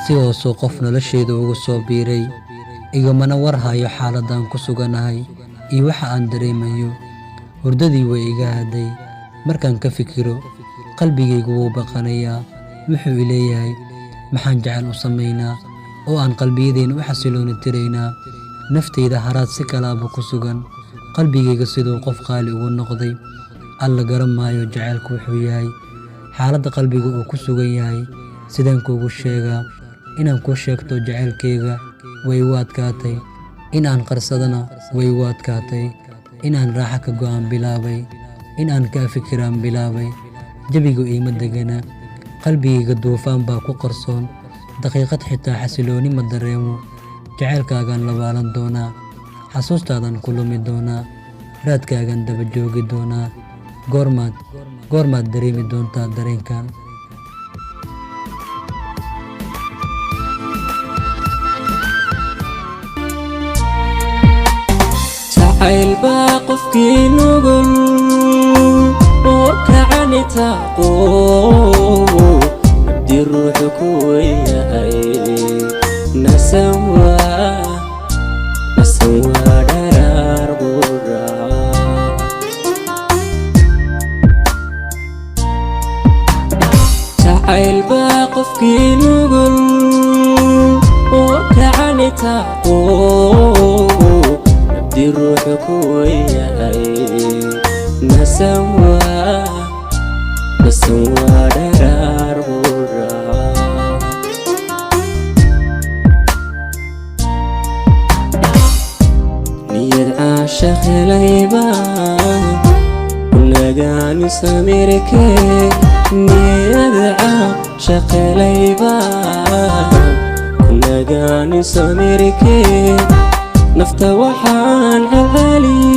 sidoo qof nolosheeda ugu soo biiray igamana war hayo xaaladaan ku suganahay iyo waxa aan dareemayo. hurdadii way iga haday markaan ka fikiro qalbigaygu wuu baqanayaa. wuxuu ileeyahay maxaan jecel u samaynaa oo aan qalbiyadeen u xasilooni tiraynaa. naftayda haraad si kalaaba ku sugan, qalbigayga siduu qof qaali ugu noqday. alla garamaayo jacaylku wuxuu yahay, xaaladda qalbiga uu ku sugan yahay sidaan kuugu sheegaa. inaan kuu sheegto jacaylkayga way igu adkaatay, inaan qarsadana way igu adkaatay. inaan raaxa ka go'aan bilaabay, inaan kaa fikiraan bilaabay. jabigu iima degana, qalbigayga duufaan baa ku qarsoon. daqiiqad xitaa xasilooni ma dareemo. jacaylkaagaan labaalan doonaa, xasuustaadan ku lumi doonaa, raadkaagaan daba joogi doonaa. goormaad dareemi doontaa dareenkan? jacayl baa qofkii nugul oo kacani taaqo abdi ruuxu ku weyahay. nasan waa dharaar qura. jacayl baa qofkii nugul oo kacani taaqo abdi ruuxu ku weyahay. nasan waa dharaar qura. niyad caashaq helayba kunagaani samirke. niyad caashaq helayba kunagaani samirke. nafta waxaan celceliye